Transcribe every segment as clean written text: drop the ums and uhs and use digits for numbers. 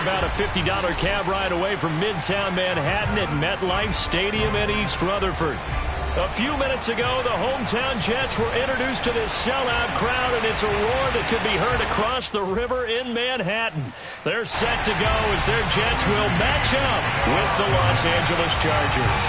about a $50 cab ride away from Midtown Manhattan at MetLife Stadium in East Rutherford. A few minutes ago, the hometown Jets were introduced to this sellout crowd, and it's a roar that could be heard across the river in Manhattan. They're set to go as their Jets will match up with the Los Angeles Chargers.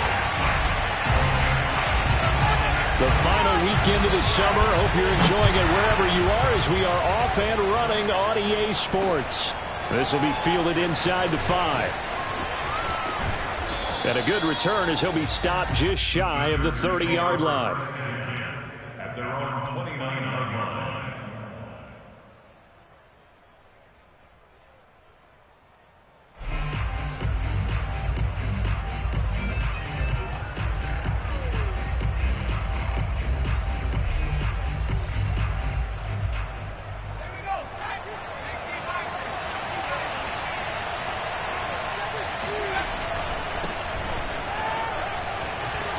The final weekend of the summer. Hope you're enjoying it wherever you are as we are off and running on EA Sports. This will be fielded inside the 5. And a good return as he'll be stopped just shy of the 30-yard line. At their own 29-yard line.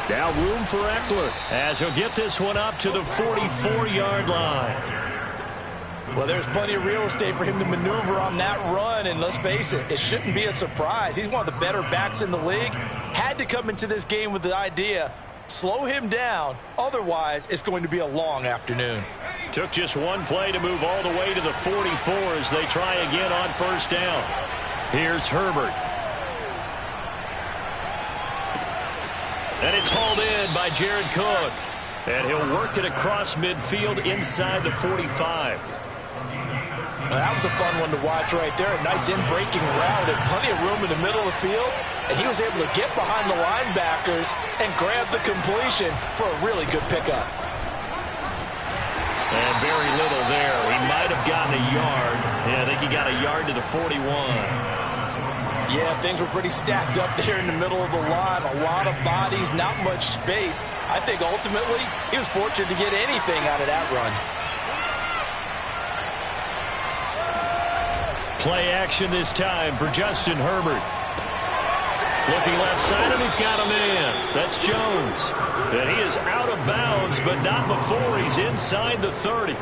Now room for Eckler as he'll get this one up to the 44-yard line. Well, there's plenty of real estate for him to maneuver on that run, and let's face it, it shouldn't be a surprise. He's one of the better backs in the league. Had to come into this game with the idea, slow him down, otherwise it's going to be a long afternoon. Took just one play to move all the way to the 44 as they try again on first down. Here's Herbert. And it's hauled in by Jared Cook. And he'll work it across midfield inside the 45. Well, that was a fun one to watch right there. A nice in-breaking route and plenty of room in the middle of the field. And he was able to get behind the linebackers and grab the completion for a really good pickup. And very little there. He might have gotten a yard. Yeah, I think he got a yard to the 41. Yeah, things were pretty stacked up there in the middle of the line. A lot of bodies, not much space. I think ultimately he was fortunate to get anything out of that run. Play action this time for Justin Herbert. Looking left side, and he's got him in. That's Jones. And he is out of bounds, but not before he's inside the 30.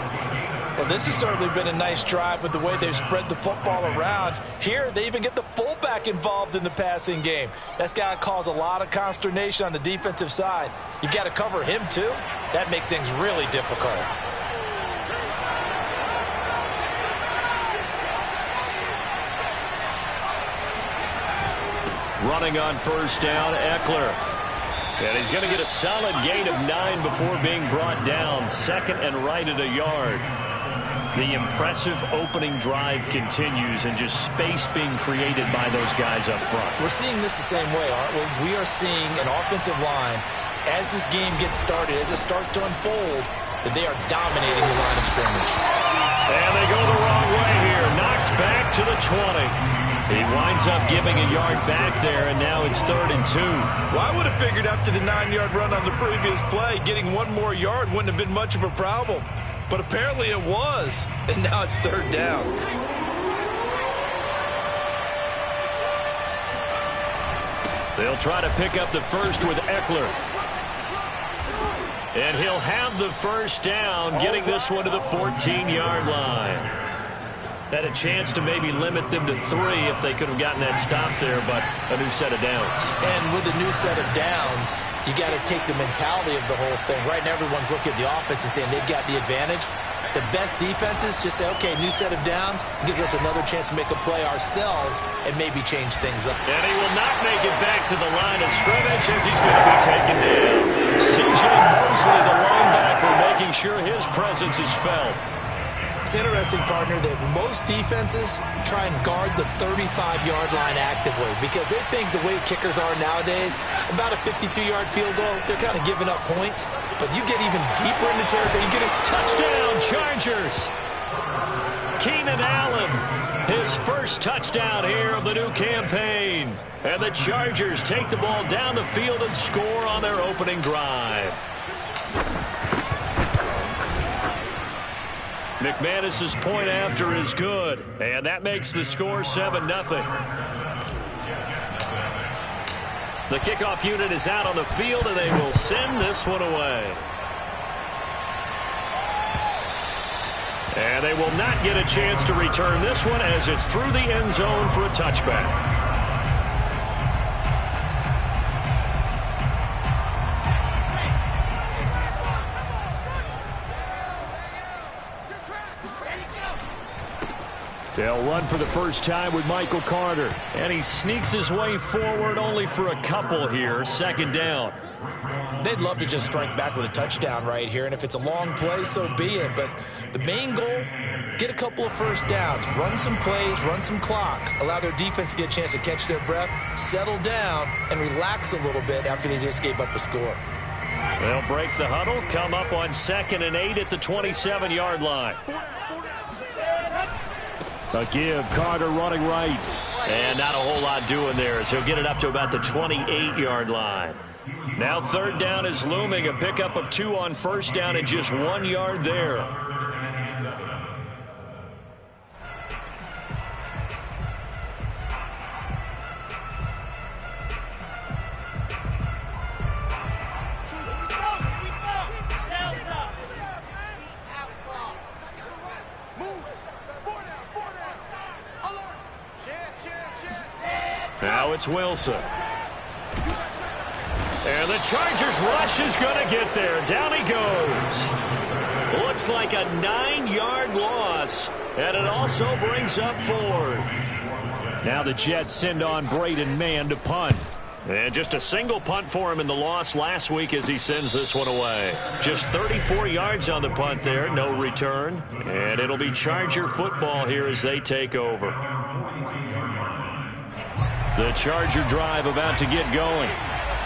Well, this has certainly been a nice drive with the way they've spread the football around. Here, they even get the fullback involved in the passing game. That's got to cause a lot of consternation on the defensive side. You've got to cover him, too. That makes things really difficult. Running on first down, Eckler. And he's going to get a solid gain of 9 before being brought down. Second and right at a yard. The impressive opening drive continues and just space being created by those guys up front. We're seeing this the same way, aren't we? We are seeing an offensive line, as this game gets started, as it starts to unfold, that they are dominating the line of scrimmage. And they go the wrong way here. Knocked back to the 20. He winds up giving a yard back there, and now it's 3rd and 2. Well, I would have figured after the 9-yard run on the previous play, getting one more yard wouldn't have been much of a problem. But apparently it was, and now it's 3rd down. They'll try to pick up the first with Eckler. And he'll have the first down, getting this one to the 14-yard line. Had a chance to maybe limit them to 3 if they could have gotten that stop there, but a new set of downs. And with a new set of downs, you got to take the mentality of the whole thing. Right now, everyone's looking at the offense and saying they've got the advantage. The best defenses just say, okay, new set of downs, gives us another chance to make a play ourselves and maybe change things up. And he will not make it back to the line of scrimmage as he's going to be taken down. C.J. Mosley, the linebacker, making sure his presence is felt. It's interesting, partner, that most defenses try and guard the 35-yard line actively because they think the way kickers are nowadays, about a 52-yard field goal, they're kind of giving up points. But you get even deeper into territory, you get a touchdown, Chargers. Keenan Allen, his first touchdown here of the new campaign. And the Chargers take the ball down the field and score on their opening drive. McManus's point after is good, and that makes the score 7-0. The kickoff unit is out on the field, and they will send this one away. And they will not get a chance to return this one as it's through the end zone for a touchback. They'll run for the first time with Michael Carter. And he sneaks his way forward only for a couple here. Second down. They'd love to just strike back with a touchdown right here. And if it's a long play, so be it. But the main goal, get a couple of first downs. Run some plays, run some clock. Allow their defense to get a chance to catch their breath, settle down, and relax a little bit after they just gave up a score. They'll break the huddle, come up on 2nd and 8 at the 27-yard line. A give, Carter running right. And not a whole lot doing there, so he'll get it up to about the 28-yard line. Now 3rd down is looming, a pickup of 2 on 1st down and just 1 yard there. Now it's Wilson. And the Chargers rush is going to get there. Down he goes. Looks like a 9-yard loss. And it also brings up 4th. Now the Jets send on Braden Mann to punt. And just a single punt for him in the loss last week as he sends this one away. Just 34 yards on the punt there. No return. And it'll be Charger football here as they take over. The Charger drive about to get going.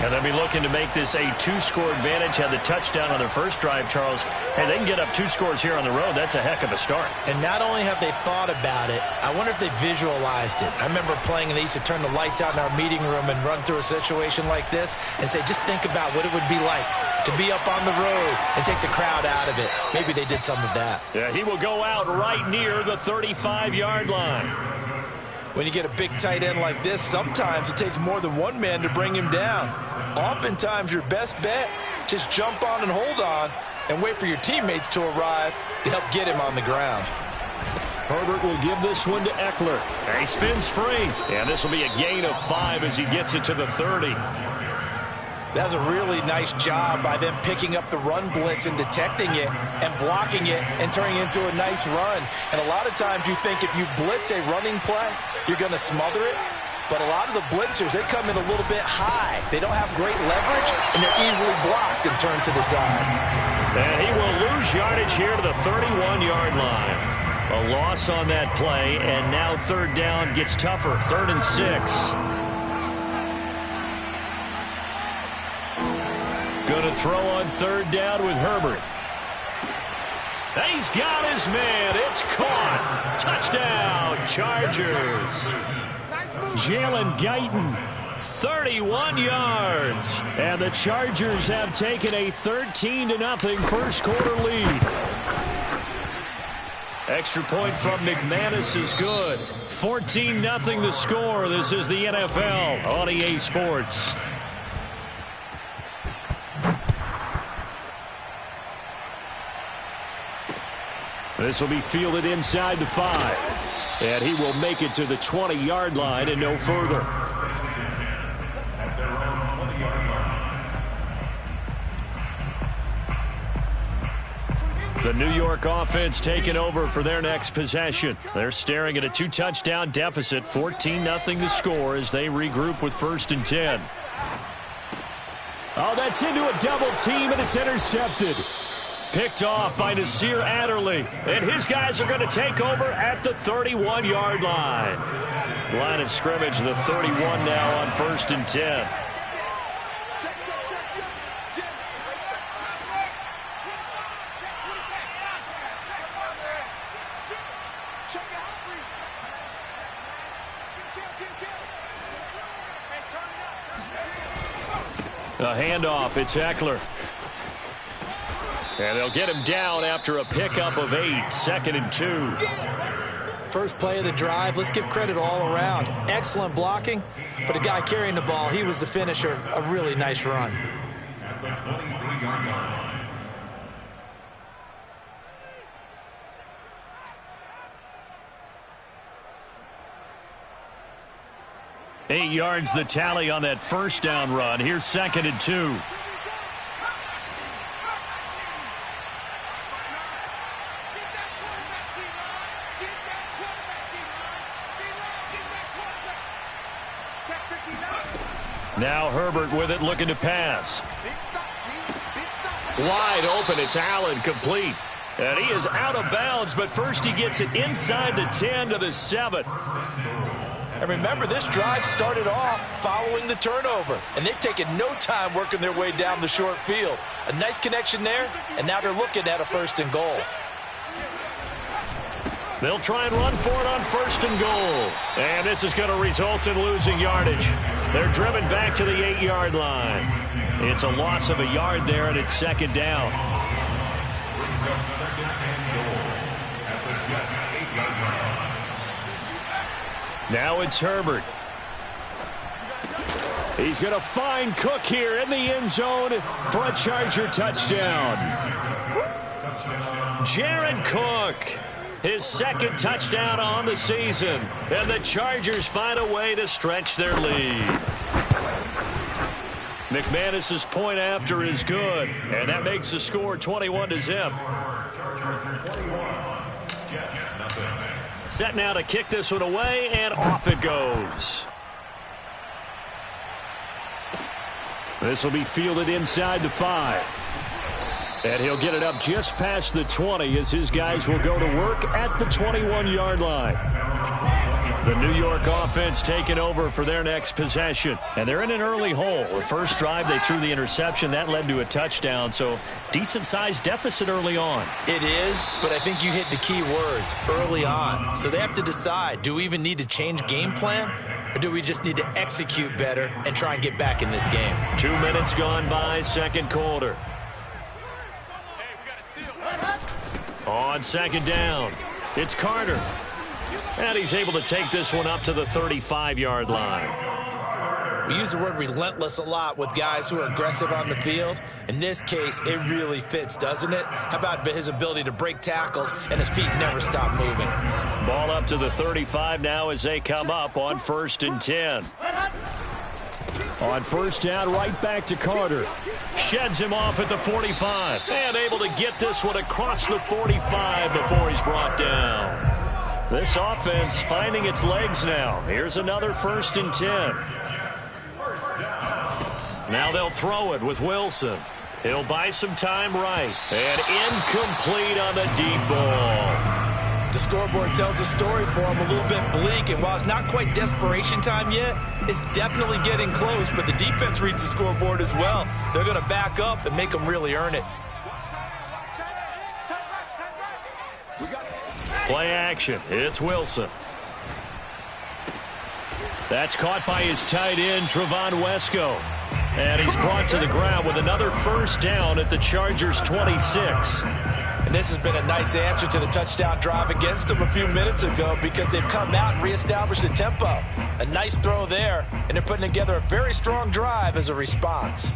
And they'll be looking to make this a 2-score advantage. Had the touchdown on their first drive, Charles. Hey, they can get up 2 scores here on the road. That's a heck of a start. And not only have they thought about it, I wonder if they visualized it. I remember playing and they used to turn the lights out in our meeting room and run through a situation like this and say, just think about what it would be like to be up on the road and take the crowd out of it. Maybe they did some of that. Yeah, he will go out right near the 35-yard line. When you get a big tight end like this, sometimes it takes more than one man to bring him down. Oftentimes, your best bet, just jump on and hold on and wait for your teammates to arrive to help get him on the ground. Herbert will give this one to Eckler. He spins free, and this will be a gain of 5 as he gets it to the 30. That's a really nice job by them picking up the run blitz and detecting it and blocking it and turning it into a nice run. And a lot of times you think if you blitz a running play, you're going to smother it. But a lot of the blitzers, they come in a little bit high. They don't have great leverage, and they're easily blocked and turned to the side. And he will lose yardage here to the 31-yard line. A loss on that play, and now 3rd down gets tougher. 3rd and 6. Going to throw on 3rd down with Herbert. He's got his man. It's caught. Touchdown, Chargers. Jalen Guyton, 31 yards. And the Chargers have taken a 13-0 first quarter lead. Extra point from McManus is good. 14-0 the score. This is the NFL on EA Sports. This will be fielded inside the 5. And he will make it to the 20-yard line and no further. At their own 20-yard line. The New York offense taking over for their next possession. They're staring at a 2-touchdown deficit. 14-0 the score as they regroup with 1st and 10. Oh, that's into a double team, and it's intercepted. Picked off by Nasir Adderley. And his guys are going to take over at the 31-yard line. Line of scrimmage, the 31 now on 1st and 10. A handoff, it's Eckler. And they'll get him down after a pickup of 8, 2nd and 2. First play of the drive, let's give credit all around. Excellent blocking, but the guy carrying the ball, he was the finisher. A really nice run. At the 23-yard line. 8 yards the tally on that first down run. Here's 2nd and 2. Now Herbert with it, looking to pass. Wide open, it's Allen, complete. And he is out of bounds, but first he gets it inside the 10 to the 7. And remember, this drive started off following the turnover, and they've taken no time working their way down the short field. A nice connection there, and now they're looking at a 1st and goal. They'll try and run for it on 1st and goal. And this is going to result in losing yardage. They're driven back to the 8-yard line. It's a loss of a yard there, and it's 2nd down. Brings up 2nd and goal at the Jets' 8-yard line. Now it's Herbert. He's going to find Cook here in the end zone for a Charger touchdown. Jared Cook, his 2nd touchdown on the season. And the Chargers find a way to stretch their lead. McManus's point after is good, and that makes the score 21-0. Set now to kick this one away, and off it goes. This will be fielded inside the 5. And he'll get it up just past the 20 as his guys will go to work at the 21-yard line. The New York offense taking over for their next possession. And they're in an early hole. The first drive, they threw the interception. That led to a touchdown. So decent-sized deficit early on. It is, but I think you hit the key words, early on. So they have to decide, do we even need to change game plan? Or do we just need to execute better and try and get back in this game? 2 minutes gone by, 2nd quarter. On 2nd down, it's Carter. And he's able to take this one up to the 35-yard line. We use the word relentless a lot with guys who are aggressive on the field. In this case, it really fits, doesn't it? How about his ability to break tackles and his feet never stop moving? Ball up to the 35 now as they come up on 1st and 10. On 1st down, right back to Carter. Sheds him off at the 45. And able to get this one across the 45 before he's brought down. This offense finding its legs now. Here's another 1st and 10. Now they'll throw it with Wilson. He'll buy some time right. And incomplete on the deep ball. The scoreboard tells a story for him, a little bit bleak, and while it's not quite desperation time yet, it's definitely getting close, but the defense reads the scoreboard as well. They're going to back up and make them really earn it. Play action. It's Wilson. That's caught by his tight end, Trevon Wesco. And he's brought to the ground with another 1st down at the Chargers' 26. And this has been a nice answer to the touchdown drive against them a few minutes ago because they've come out and reestablished the tempo. A nice throw there, and they're putting together a very strong drive as a response.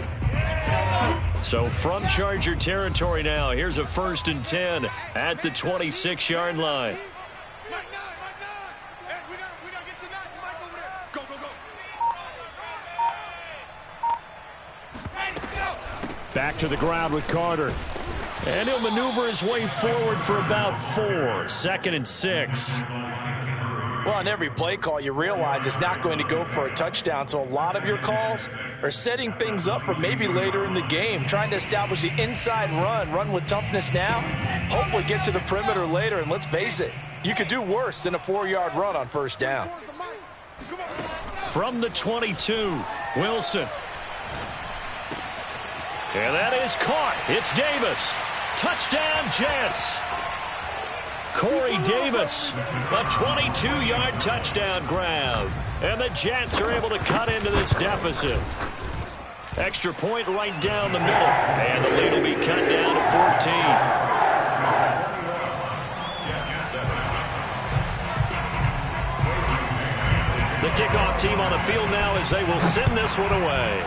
So from Charger territory now, here's a 1st and 10 at the 26-yard line. Back to the ground with Carter. And he'll maneuver his way forward for about 4. 2nd and 6. Well, on every play call, you realize it's not going to go for a touchdown. So a lot of your calls are setting things up for maybe later in the game, trying to establish the inside run with toughness now, hopefully get to the perimeter later. And let's face it, you could do worse than a 4-yard run on 1st down. From the 22, Wilson. And that is caught. It's Davis. Touchdown, Jets. Corey Davis, a 22-yard touchdown grab. And the Jets are able to cut into this deficit. Extra point right down the middle. And the lead will be cut down to 14. The kickoff team on the field now as they will send this one away.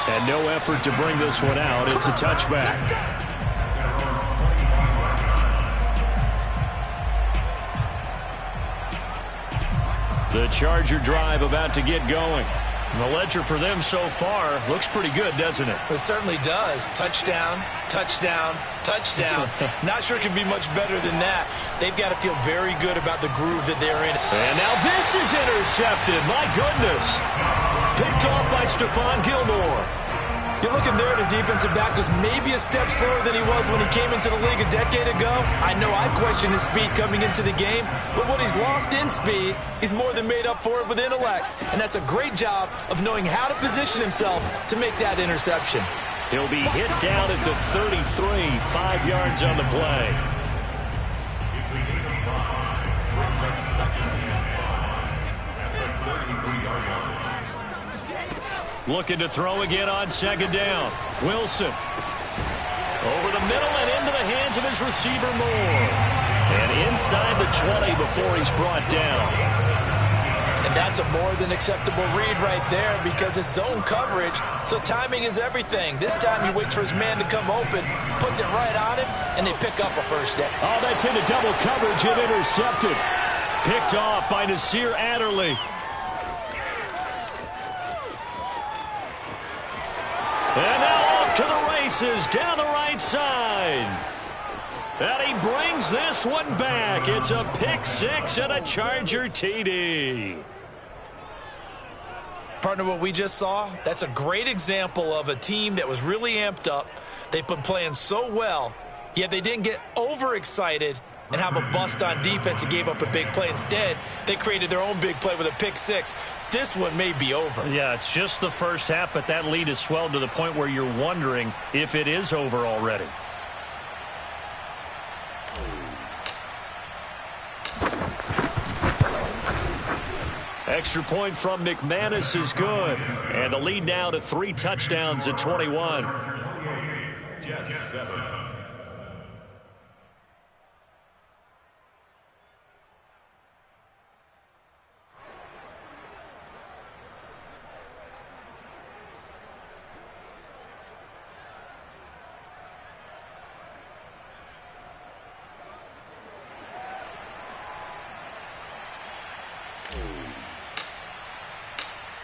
And no effort to bring this one out. It's a touchback. The Charger drive about to get going. And the ledger for them so far looks pretty good, doesn't it? It certainly does. Touchdown, touchdown, touchdown. Not sure it can be much better than that. They've got to feel very good about the groove that they're in. And now this is intercepted. My goodness. Picked off by Stephon Gilmore. You're looking there, the defensive back was maybe a step slower than he was when he came into the league a decade ago. I know I questioned his speed coming into the game, but what he's lost in speed, he's more than made up for it with intellect. And that's a great job of knowing how to position himself to make that interception. He'll be hit down at the 33, 5 yards on the play. It's a gain of 5. Brings up second and 5 at the 33-yard line. Looking to throw again on second down. Wilson. Over the middle and into the hands of his receiver Moore. And inside the 20 before he's brought down. And that's a more than acceptable read right there because it's zone coverage, so timing is everything. This time he waits for his man to come open, puts it right on him, and they pick up a first down. Oh, that's into double coverage and intercepted. Picked off by Nasir Adderley. And now off to the races down the right side. And he brings this one back. It's a pick six and a Charger TD. Partner, what we just saw, that's a great example of a team that was really amped up. They've been playing so well, yet they didn't get overexcited and have a bust on defense and gave up a big play. Instead, they created their own big play with a pick six. This one may be over. Yeah, it's just the first half, but that lead has swelled to the point where you're wondering if it is over already. Extra point from McManus is good. And the lead now to 3 touchdowns at 21. Jets 7.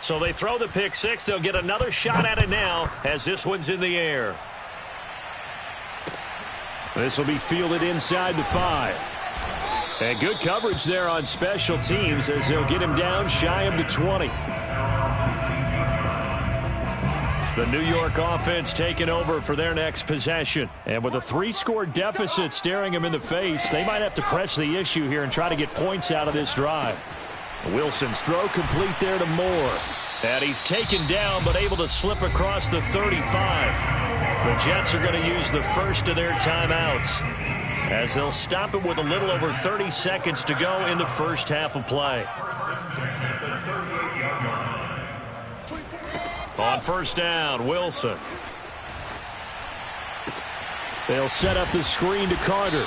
So they throw the pick six. They'll get another shot at it now as this one's in the air. This will be fielded inside the 5. And good coverage there on special teams as they'll get him down shy of the 20. The New York offense taking over for their next possession. And with a 3-score deficit staring them in the face, they might have to press the issue here and try to get points out of this drive. Wilson's throw complete there to Moore. And he's taken down but able to slip across the 35. The Jets are going to use the first of their timeouts as they'll stop it with a little over 30 seconds to go in the first half of play. On first down, Wilson. They'll set up the screen to Carter.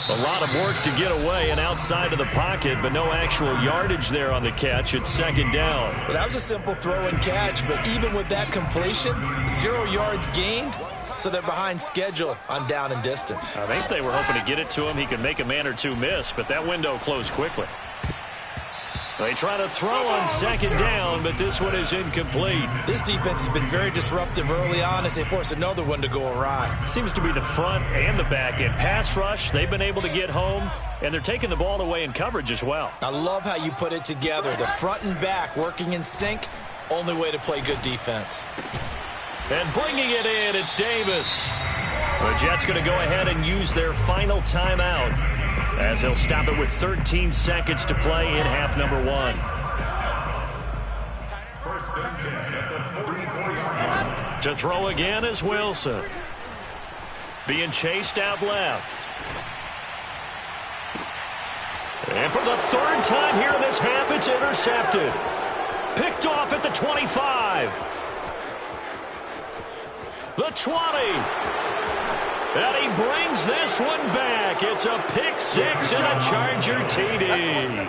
A lot of work to get away and outside of the pocket, but no actual yardage there on the catch. It's second down. Well, that was a simple throw and catch, but even with that completion, 0 yards gained, so they're behind schedule on down and distance. I think they were hoping to get it to him. He could make a man or two miss, but that window closed quickly. They try to throw on second down, but this one is incomplete. This defense has been very disruptive early on as they force another one to go awry. Seems to be the front and the back end. Pass rush, they've been able to get home, and they're taking the ball away in coverage as well. I love how you put it together. The front and back working in sync, only way to play good defense. And bringing it in, it's Davis. The Jets going to go ahead and use their final timeout as they'll stop it with 13 seconds to play in half number 1. First and 10 at the 44-yard line. To throw again is Wilson. Being chased out left. And for the third time here in this half, it's intercepted. Picked off at the 25. The 20. And he brings this one back. It's a pick six and a Charger TD.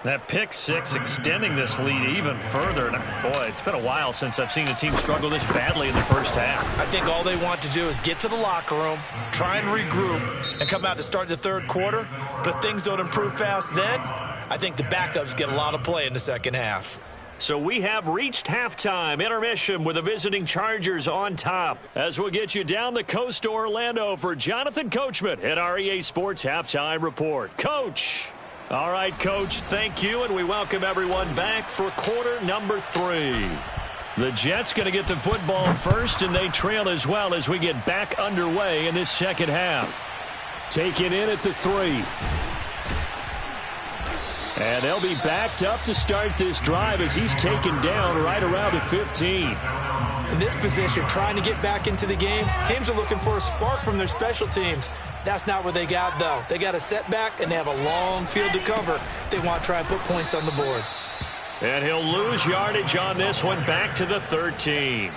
That pick six extending this lead even further. And boy, it's been a while since I've seen a team struggle this badly in the first half. I think all they want to do is get to the locker room, try and regroup, and come out to start the third quarter. But if things don't improve fast then, I think the backups get a lot of play in the second half. So we have reached halftime intermission with the visiting Chargers on top. As we'll get you down the coast to Orlando for Jonathan Coachman at our EA Sports Halftime Report. Coach. All right, Coach, thank you, and we welcome everyone back for quarter number 3. The Jets going to get the football first, and they trail as well as we get back underway in this second half. Taken in at the 3. And they'll be backed up to start this drive as he's taken down right around the 15. In this position, trying to get back into the game, teams are looking for a spark from their special teams. That's not what they got, though. They got a setback, and they have a long field to cover if they want to try and put points on the board. And he'll lose yardage on this one back to the 13.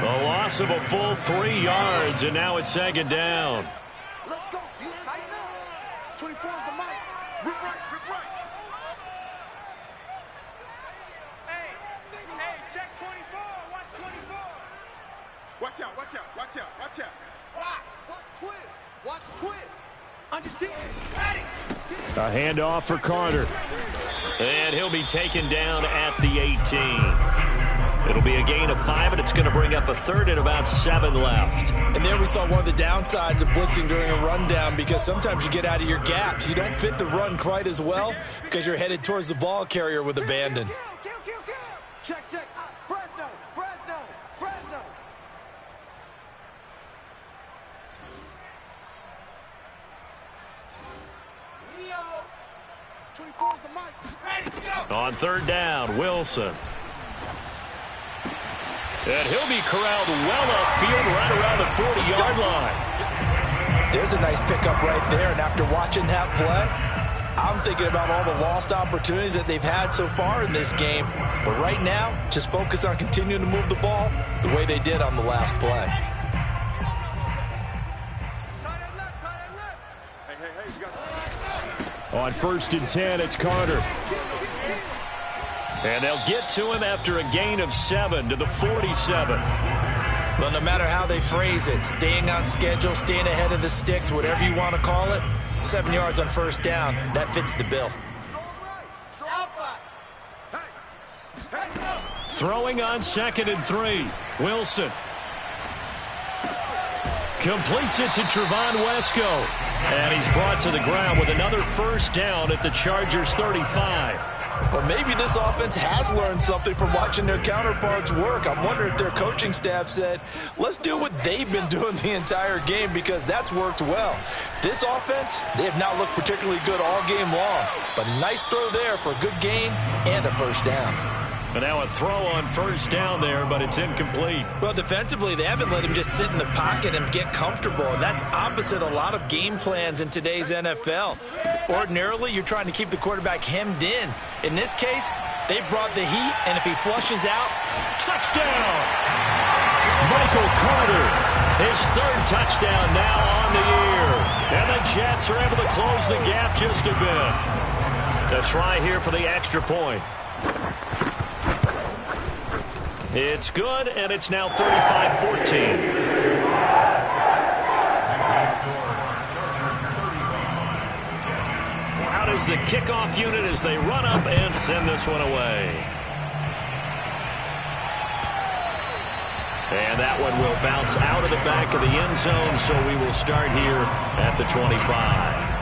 A loss of a full 3 yards, and now it's second down. Let's go. You tighten up. 24 is the mic. Rip right, rip right. Hey, check 24. Watch 24. Watch out, watch out, watch out, watch out. Watch twist. Watch twist. Under 10. Ready. A handoff for Carter. And he'll be taken down at the 18. It'll be a gain of 5, and it's going to bring up a third and about 7 left. And there we saw one of the downsides of blitzing during a rundown, because sometimes you get out of your gaps. You don't fit the run quite as well because you're headed towards the ball carrier with abandon. Kill. Check. Fresno. Leo. 24 is the mic. Ready, go. On third down, Wilson. And he'll be corralled well upfield right around the 40-yard line. There's a nice pickup right there, and after watching that play, I'm thinking about all the lost opportunities that they've had so far in this game. But right now, just focus on continuing to move the ball the way they did on the last play. Hey, you got On 1st and 10, it's Carter. And they'll get to him after a gain of 7 to the 47. Well, no matter how they phrase it, staying on schedule, staying ahead of the sticks, whatever you want to call it, 7 yards on first down, that fits the bill. Throwing on 2nd and 3. Wilson. Completes it to Trevon Wesco. And he's brought to the ground with another first down at the Chargers 35. Well, maybe this offense has learned something from watching their counterparts work. I'm wondering if their coaching staff said, let's do what they've been doing the entire game, because that's worked well. This offense, they have not looked particularly good all game long. But a nice throw there for a good gain and a first down. And now a throw on first down there, but it's incomplete. Well, defensively, they haven't let him just sit in the pocket and get comfortable. And that's opposite a lot of game plans in today's NFL. Ordinarily, you're trying to keep the quarterback hemmed in. In this case, they brought the heat, and if he flushes out, touchdown! Michael Carter, his 3rd touchdown now on the year. And the Jets are able to close the gap just a bit. To try here for the extra point. It's good, and it's now 35-14. Out is the kickoff unit as they run up and send this one away. And that one will bounce out of the back of the end zone, so we will start here at the 25.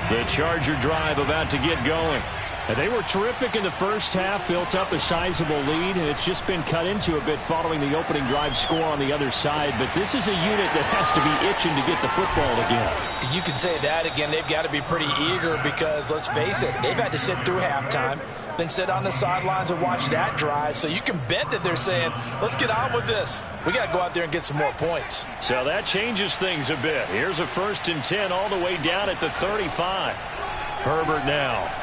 The Charger drive about to get going. And they were terrific in the first half, built up a sizable lead, and it's just been cut into a bit following the opening drive score on the other side. But this is a unit that has to be itching to get the football again. You can say that again. They've got to be pretty eager because, let's face it, they've had to sit through halftime, then sit on the sidelines and watch that drive. So you can bet that they're saying, let's get on with this. We got to go out there and get some more points. So that changes things a bit. Here's a 1st and 10 all the way down at the 35. Herbert now.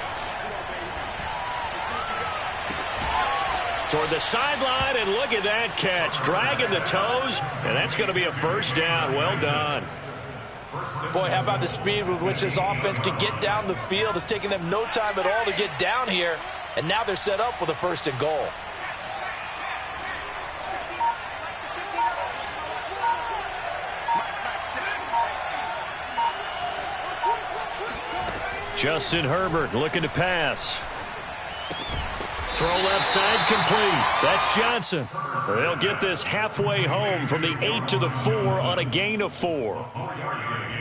Toward the sideline, and look at that catch. Dragging the toes, and that's going to be a first down. Well done. Boy, how about the speed with which this offense can get down the field? It's taking them no time at all to get down here, and now they're set up with a 1st and goal. Justin Herbert looking to pass. Throw left side complete. That's Johnson. They'll get this halfway home from the 8 to the 4 on a gain of 4.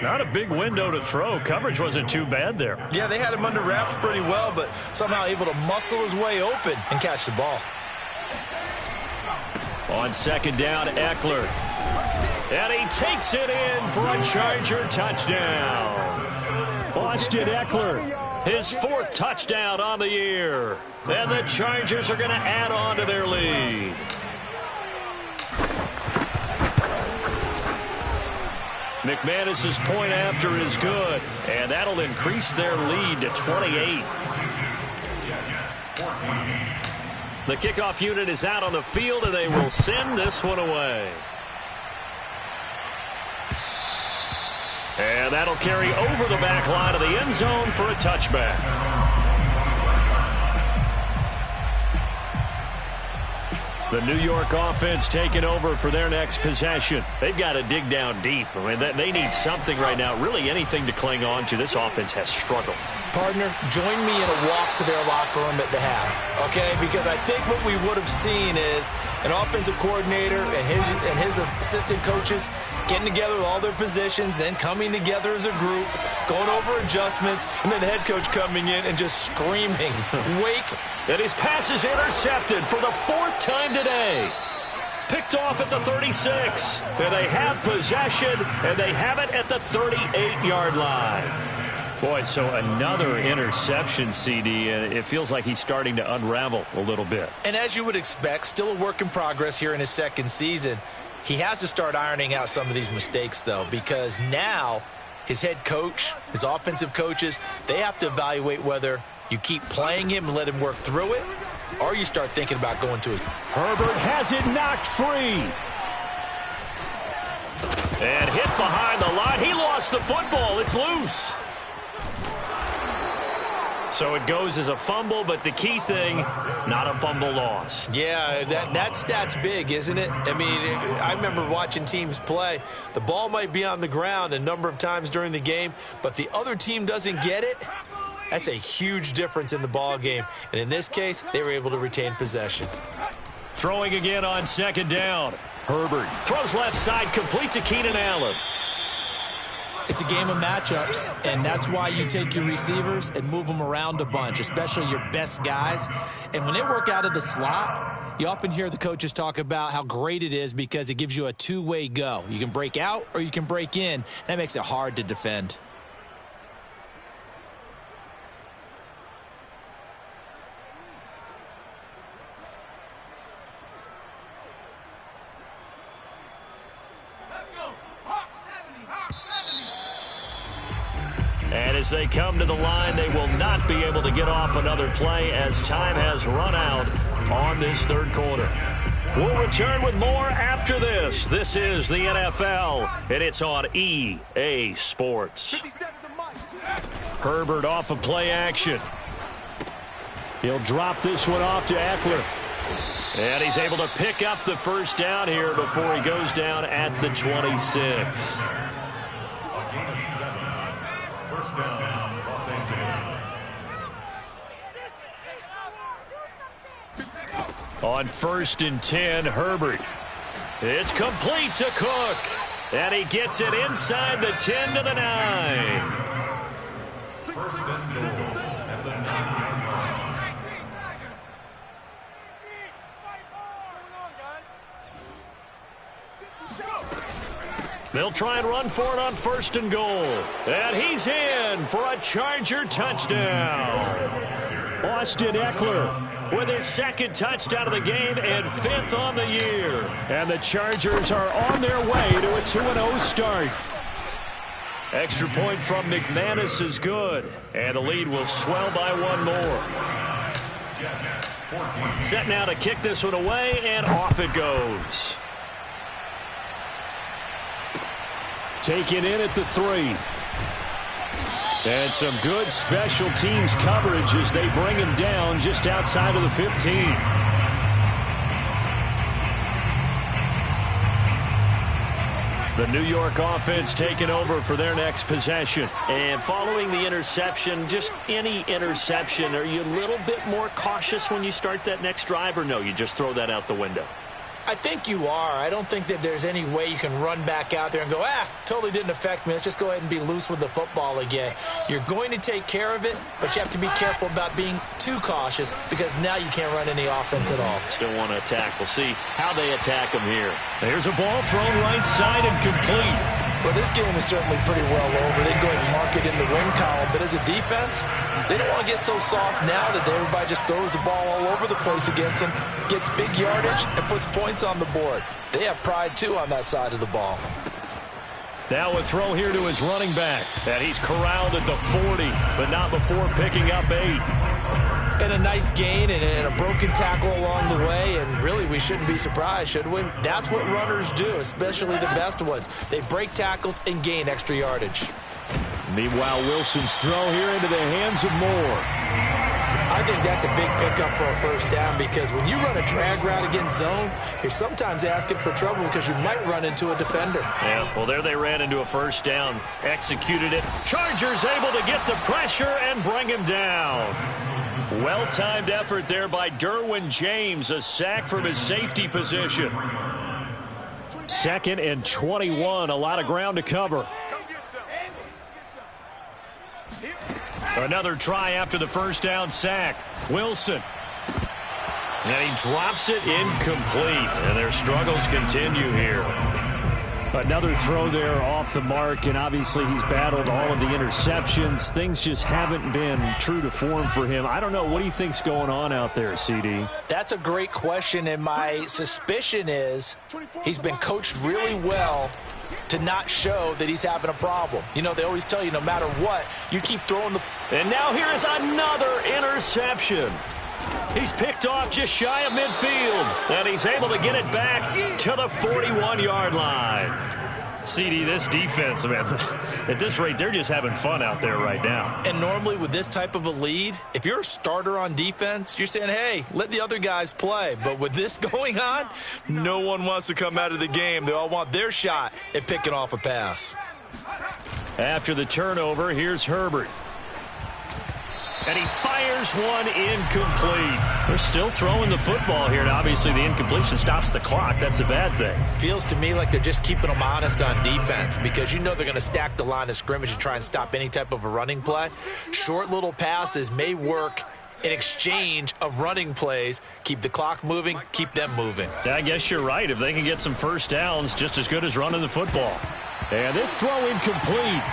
Not a big window to throw. Coverage wasn't too bad there. Yeah, they had him under wraps pretty well, but somehow able to muscle his way open and catch the ball. On second down, Eckler. And he takes it in for a Charger touchdown. Austin Eckler, his 4th touchdown on the year. And the Chargers are going to add on to their lead. McManus's point after is good, and that'll increase their lead to 28. The kickoff unit is out on the field, and they will send this one away. And that'll carry over the back line of the end zone for a touchback. The New York offense taking over for their next possession. They've got to dig down deep. I mean, they need something right now, really anything to cling on to. This offense has struggled. Partner, join me in a walk to their locker room at the half, okay? Because I think what we would have seen is an offensive coordinator and his assistant coaches getting together with all their positions, then coming together as a group, going over adjustments, and then the head coach coming in and just screaming, wake. And his pass is intercepted for the 4th time today. Picked off at the 36. And they have possession, and they have it at the 38-yard line. Boy, so another interception, CD, and it feels like he's starting to unravel a little bit. And as you would expect, still a work in progress here in his 2nd season. He has to start ironing out some of these mistakes, though, because now his head coach, his offensive coaches, they have to evaluate whether you keep playing him and let him work through it, or you start thinking about going to it. Herbert has it knocked free. And hit behind the line. He lost the football. It's loose. So it goes as a fumble, but the key thing, not a fumble loss. Yeah, that stat's big, isn't it? I mean, I remember watching teams play. The ball might be on the ground a number of times during the game, but the other team doesn't get it. That's a huge difference in the ball game. And in this case, they were able to retain possession. Throwing again on second down. Herbert throws left side, complete to Keenan Allen. It's a game of matchups, and that's why you take your receivers and move them around a bunch, especially your best guys. And when they work out of the slot, you often hear the coaches talk about how great it is because it gives you a two-way go. You can break out or you can break in. That makes it hard to defend. And as they come to the line, they will not be able to get off another play as time has run out on this 3rd quarter. We'll return with more after this. This is the NFL, and it's on EA Sports. Herbert off of play action. He'll drop this one off to Eckler. And he's able to pick up the first down here before he goes down at the 26. First down, Los Angeles. On 1st and 10, Herbert. It's complete to Cook. And he gets it inside the 10 to the 9. First and goal at the 9-yard line. They'll try and run for it on 1st and goal. And he's in for a Charger touchdown. Austin Eckler with his 2nd touchdown of the game and 5th on the year. And the Chargers are on their way to a 2-0 start. Extra point from McManus is good. And the lead will swell by 1 more. Set now to kick this one away, and off it goes. Taken in at the 3. And some good special teams coverage as they bring him down just outside of the 15. The New York offense taking over for their next possession. And following the interception, just any interception, are you a little bit more cautious when you start that next drive, or no, you just throw that out the window? I think you are. I don't think that there's any way you can run back out there and go, totally didn't affect me. Let's just go ahead and be loose with the football again. You're going to take care of it, but you have to be careful about being too cautious because now you can't run any offense at all. Still want to attack. We'll see how they attack them here. There's a ball thrown right side and complete. Well, this game is certainly pretty well over. They go ahead and mark it in the win column, but as a defense, they don't want to get so soft now that everybody just throws the ball all over the place against them, gets big yardage, and puts points on the board. They have pride, too, on that side of the ball. Now a throw here to his running back. And he's corralled at the 40, but not before picking up 8. And a nice gain and a broken tackle along the way, and really we shouldn't be surprised, should we? That's what runners do, especially the best ones. They break tackles and gain extra yardage. Meanwhile, Wilson's throw here into the hands of Moore. I think that's a big pickup for a first down because when you run a drag route against zone, you're sometimes asking for trouble because you might run into a defender. Yeah, well, there they ran into a first down, executed it. Chargers able to get the pressure and bring him down. Well-timed effort there by Derwin James, a sack from his safety position. 2nd and 21, a lot of ground to cover. Another try after the first down sack. Wilson. And he drops it incomplete. And their struggles continue here. Another throw there off the mark, and obviously he's battled all of the interceptions. Things just haven't been true to form for him. I don't know. What do you think's going on out there, CD? That's a great question, and my suspicion is he's been coached really well to not show that he's having a problem. You know, they always tell you no matter what, you keep throwing the... And now here is another interception. He's picked off just shy of midfield, and he's able to get it back to the 41-yard line. CD, this defense, man, at this rate, they're just having fun out there right now. And normally with this type of a lead, if you're a starter on defense, you're saying, hey, let the other guys play. But with this going on, no one wants to come out of the game. They all want their shot at picking off a pass. After the turnover, here's Herbert. And he fires one incomplete. They're still throwing the football here, and obviously the incompletion stops the clock. That's a bad thing. Feels to me like they're just keeping them honest on defense because you know they're going to stack the line of scrimmage and try and stop any type of a running play. Short little passes may work in exchange of running plays. Keep the clock moving, keep them moving. I guess you're right. If they can get some first downs, just as good as running the football. And this throw incomplete.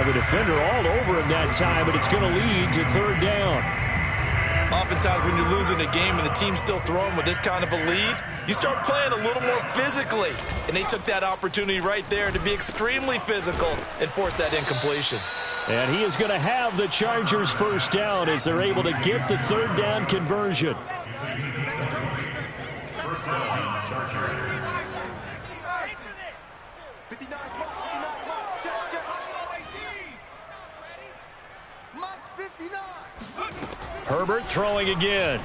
The defender all over him that time, but it's going to lead to 3rd down. Oftentimes when you're losing a game and the team's still throwing with this kind of a lead, you start playing a little more physically. And they took that opportunity right there to be extremely physical and force that incompletion. And he is going to have the Chargers first down as they're able to get the 3rd down conversion. Herbert throwing again.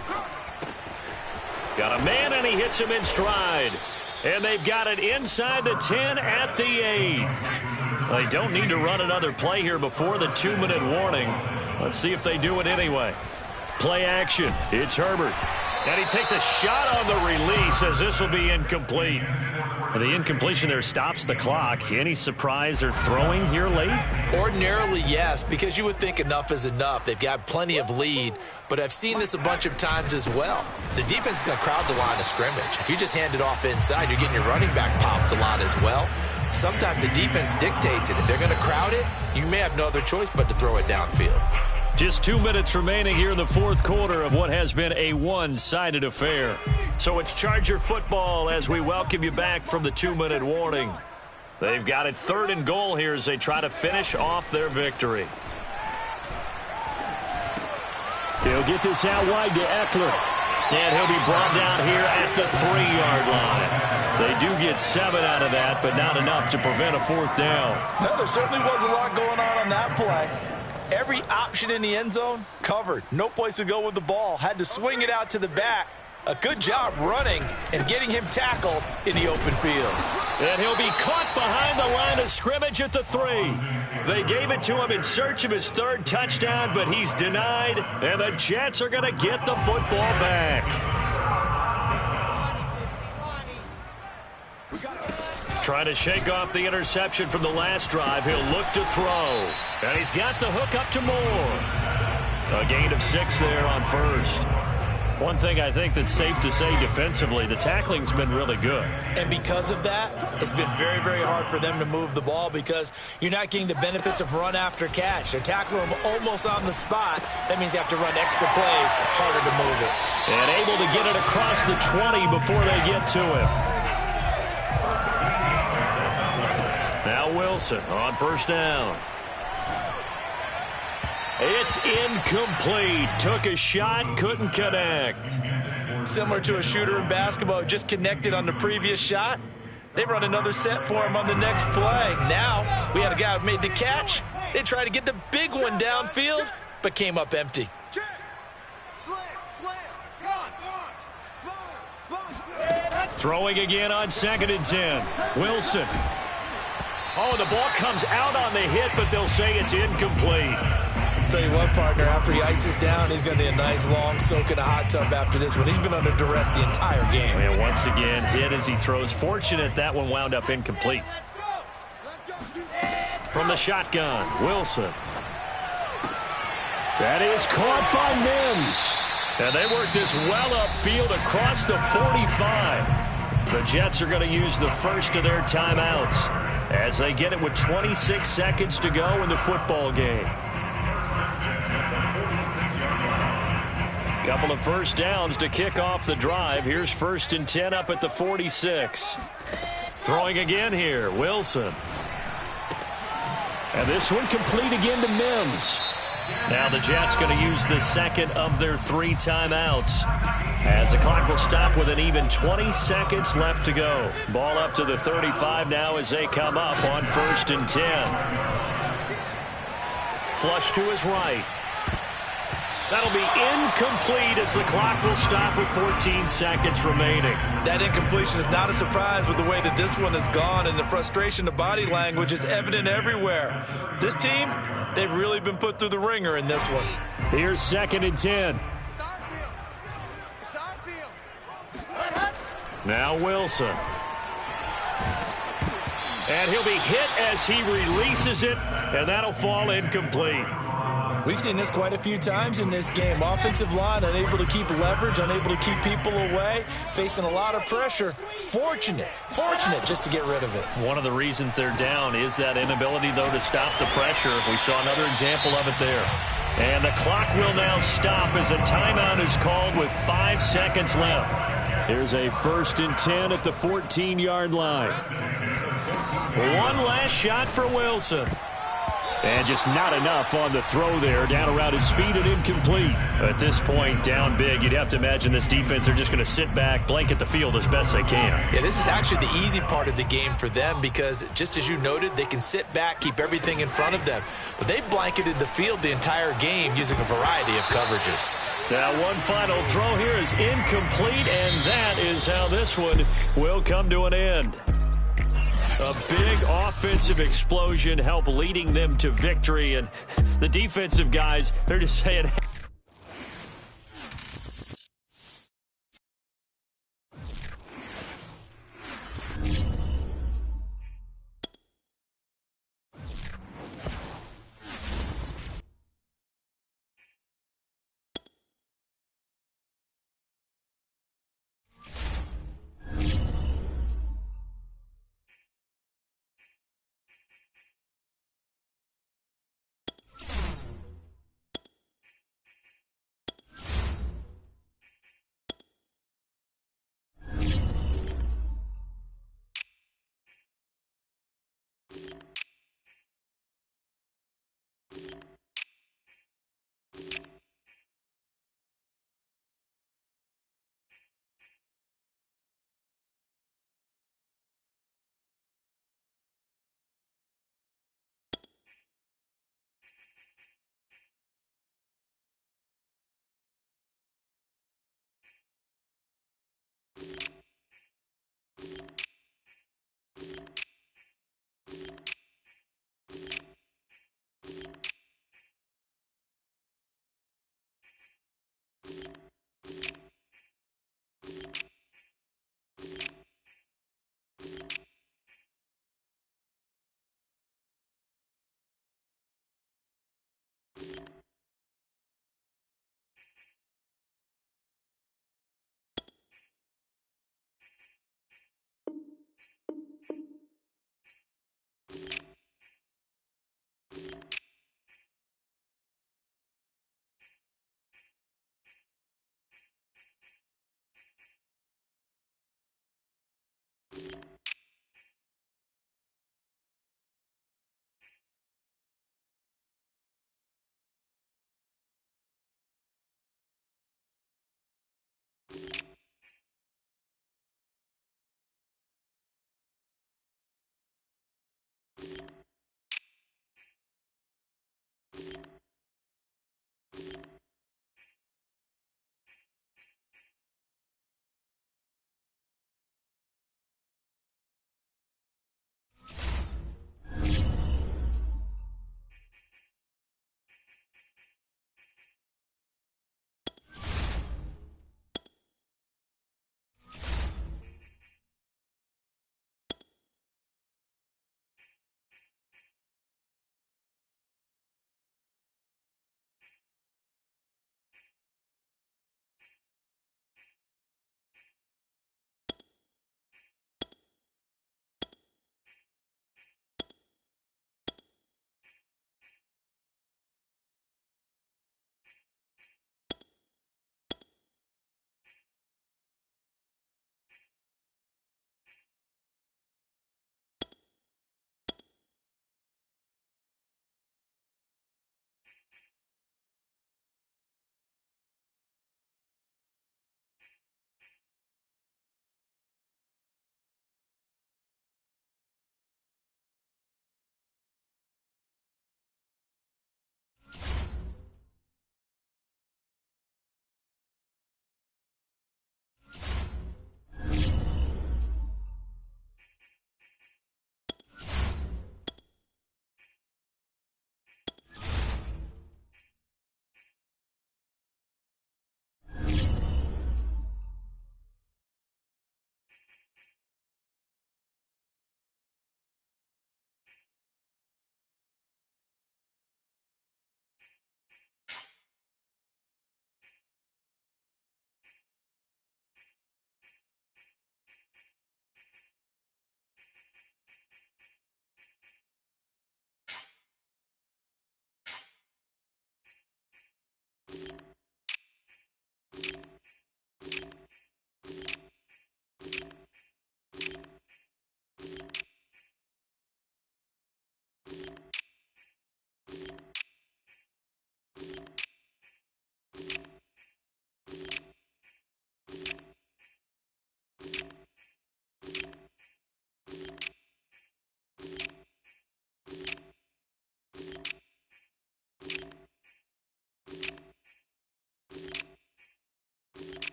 Got a man, and he hits him in stride. And they've got it inside the 10 at the 8. They don't need to run another play here before the 2-minute warning. Let's see if they do it anyway. Play action. It's Herbert. And he takes a shot on the release as this will be incomplete. The incompletion there stops the clock. Any surprise they're throwing here late? Ordinarily, yes, because you would think enough is enough. They've got plenty of lead, but I've seen this a bunch of times as well. The defense is going to crowd the line of scrimmage. If you just hand it off inside, you're getting your running back popped a lot as well. Sometimes the defense dictates it. If they're going to crowd it, you may have no other choice but to throw it downfield. Just 2 minutes remaining here in the 4th quarter of what has been a one-sided affair. So it's Charger football as we welcome you back from the 2-minute warning. They've got it 3rd and goal here as they try to finish off their victory. He'll get this out wide to Eckler. And he'll be brought down here at the 3-yard line. They do get 7 out of that, but not enough to prevent a 4th down. No, there certainly was a lot going on that play. Every option in the end zone covered. No place to go with the ball. Had to swing it out to the back. A good job running and getting him tackled in the open field. And he'll be caught behind the line of scrimmage at the 3. They gave it to him in search of his 3rd touchdown, but he's denied, and the Jets are going to get the football back. Trying to shake off the interception from the last drive. He'll look to throw. And he's got the hook up to Moore. A gain of 6 there on first. One thing I think that's safe to say defensively, the tackling's been really good. And because of that, it's been very, very hard for them to move the ball because you're not getting the benefits of run after catch. They're tackling him almost on the spot. That means you have to run extra plays, harder to move it. And able to get it across the 20 before they get to him. Now Wilson on first down. It's incomplete. Took a shot, couldn't connect. Similar to a shooter in basketball, just connected on the previous shot. They run another set for him on the next play. Now, we had a guy who made the catch. They tried to get the big one downfield, but came up empty. Throwing again on 2nd and 10. Wilson. Oh, the ball comes out on the hit, but they'll say it's incomplete. Tell you what, partner, after he ices down, he's going to need a nice long soak in a hot tub after this one. He's been under duress the entire game. And once again, hit as he throws. Fortunate that one wound up incomplete. From the shotgun, Wilson. That is caught by Mims. And they work this well upfield across the 45. The Jets are going to use the first of their timeouts as they get it with 26 seconds to go in the football game. Couple of first downs to kick off the drive. Here's 1st and 10 up at the 46. Throwing again here, Wilson. And this one complete again to Mims. Now the Jets going to use the second of their 3 timeouts as the clock will stop with an even 20 seconds left to go. Ball up to the 35 now as they come up on 1st and 10. Flush to his right. That'll be incomplete as the clock will stop with 14 seconds remaining. That incompletion is not a surprise with the way that this one has gone, and the frustration of body language is evident everywhere. This team, they've really been put through the ringer in this one. Here's 2nd and 10. Now Wilson. And he'll be hit as he releases it, and that'll fall incomplete. We've seen this quite a few times in this game. Offensive line unable to keep leverage, unable to keep people away, facing a lot of pressure. Fortunate just to get rid of it. One of the reasons they're down is that inability, though, to stop the pressure. We saw another example of it there. And the clock will now stop as a timeout is called with 5 seconds left. Here's a 1st and 10 at the 14-yard line. One last shot for Wilson. And just not enough on the throw there. Down around his feet and incomplete. At this point, down big, you'd have to imagine this defense are just going to sit back, blanket the field as best they can. Yeah, this is actually the easy part of the game for them because, just as you noted, they can sit back, keep everything in front of them. But they've blanketed the field the entire game using a variety of coverages. Now one final throw here is incomplete, and that is how this one will come to an end. A big offensive explosion helped leading them to victory, and the defensive guys, they're just saying,